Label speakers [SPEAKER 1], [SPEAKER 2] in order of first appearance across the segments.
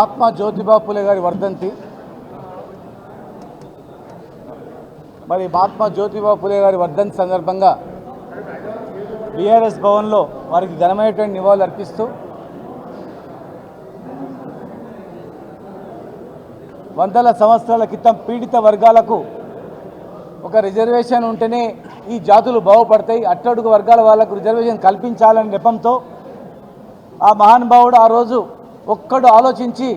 [SPEAKER 1] మహాత్మా జ్యోతిబా పూలే గారి వర్ధంతి. మరి మహాత్మా జ్యోతిబా పూలే గారి వర్ధంతి సందర్భంగా బీఆర్ఎస్ భవన్లో వారికి ఘనమైనటువంటి నివాళులు అర్పిస్తూ వందల సంవత్సరాల క్రితం పీడిత వర్గాలకు ఒక రిజర్వేషన్ ఉంటేనే ఈ జాతులు బాగుపడతాయి, అట్టడుగు వర్గాల వాళ్ళకు రిజర్వేషన్ కల్పించాలనే నెపంతో ఆ మహానుభావుడు ఆ రోజు ఒక్కడు ఆలోచించి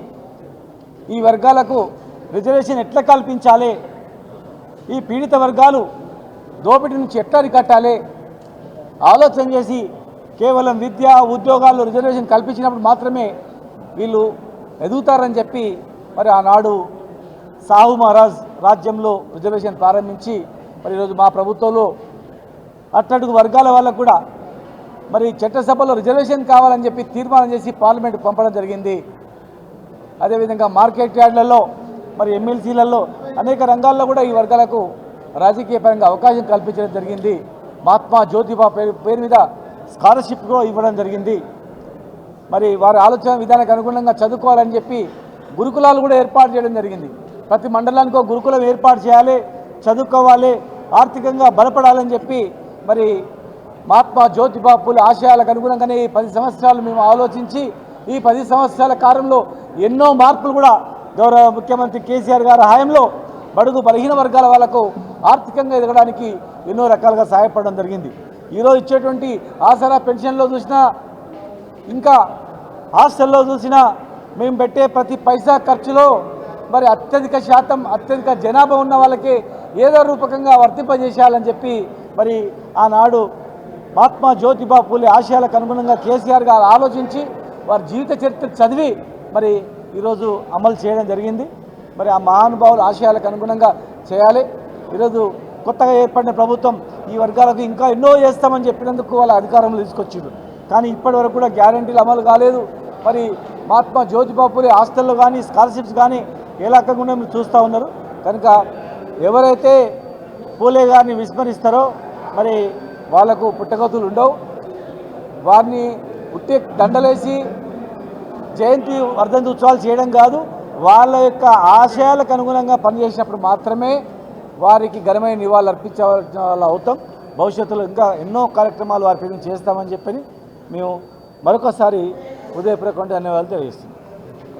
[SPEAKER 1] ఈ వర్గాలకు రిజర్వేషన్ ఎట్లా కల్పించాలి, ఈ పీడిత వర్గాలు దోపిడీ నుంచి ఎట్లా అరికట్టాలి ఆలోచన చేసి కేవలం విద్య ఉద్యోగాల్లో రిజర్వేషన్ కల్పించినప్పుడు మాత్రమే వీళ్ళు ఎదుగుతారని చెప్పి మరి ఆనాడు సాహు మహారాజ్ రాజ్యంలో రిజర్వేషన్ ప్రారంభించి మరి ఈరోజు మా ప్రభుత్వంలో అట్టడుగు వర్గాల వాళ్ళకు కూడా మరి చట్టసభలో రిజర్వేషన్ కావాలని చెప్పి తీర్మానం చేసి పార్లమెంట్కి పంపడం జరిగింది. అదేవిధంగా మార్కెట్ యార్డ్లలో మరి ఎమ్మెల్సీలలో అనేక రంగాల్లో కూడా ఈ వర్గాలకు రాజకీయ పరంగా అవకాశం కల్పించడం జరిగింది. మహాత్మా జ్యోతిబా పేరు మీద స్కాలర్షిప్ కూడా ఇవ్వడం జరిగింది. మరి వారి ఆలోచన విధానానికి అనుగుణంగా చదువుకోవాలని చెప్పి గురుకులాలు కూడా ఏర్పాటు చేయడం జరిగింది. ప్రతి మండలానికి ఒక గురుకులం ఏర్పాటు చేయాలి, చదువుకోవాలి, ఆర్థికంగా బలపడాలని చెప్పి మరి మహాత్మా జ్యోతిబా పూలే ఆశయాలకు అనుగుణంగానే ఈ 10 సంవత్సరాలు మేము ఆలోచించి ఈ 10 సంవత్సరాల కాలంలో ఎన్నో మార్పులు కూడా గౌరవ ముఖ్యమంత్రి కేసీఆర్ గారి హయాంలో బడుగు బలహీన వర్గాల వాళ్లకు ఆర్థికంగా ఎదగడానికి ఎన్నో రకాలుగా సహాయపడడం జరిగింది. ఈరోజు ఇచ్చేటువంటి ఆసరా పెన్షన్లో చూసినా, ఇంకా హాస్టల్లో చూసినా మేము పెట్టే ప్రతి పైసా ఖర్చులో మరి అత్యధిక జనాభా ఉన్న వాళ్ళకి ఏదో రూపకంగా వర్తింపజేసేయాలని చెప్పి మరి ఆనాడు మహాత్మా జ్యోతిబా పూలే ఆశయాలకు అనుగుణంగా కేసీఆర్ గారు ఆలోచించి వారి జీవిత చరిత్ర చదివి మరి ఈరోజు అమలు చేయడం జరిగింది. మరి ఆ మహానుభావుల ఆశయాలకు అనుగుణంగా చేయాలి. ఈరోజు కొత్తగా ఏర్పడిన ప్రభుత్వం ఈ వర్గాలకు ఇంకా ఎన్నో చేస్తామని చెప్పినందుకు వాళ్ళ అధికారంలో తీసుకొచ్చారు. కానీ ఇప్పటి వరకు కూడా గ్యారంటీలు అమలు కాలేదు. మరి మహాత్మా జ్యోతిబా పూలే హాస్టల్లో కానీ స్కాలర్షిప్స్ కానీ ఏ రకంగా మీరు చూస్తూ ఉన్నారు. కనుక ఎవరైతే పూలే గారిని విస్మరిస్తారో మరి వాళ్లకు పుట్టగతులు ఉండవు. వారిని పుట్టే దండలేసి జయంతి వర్ధంతి ఉత్సవాలు చేయడం కాదు, వాళ్ళ యొక్క ఆశయాలకు అనుగుణంగా పనిచేసినప్పుడు మాత్రమే వారికి ఘనమైన నివాళులు అర్పించవలసిన వాళ్ళు అవుతాం. భవిష్యత్తులో ఇంకా ఎన్నో కార్యక్రమాలు వారి పేరు చేస్తామని చెప్పని మేము మరొకసారి హృదయపూర్వక ధన్యవాదాలు తెలియజేస్తున్నాం.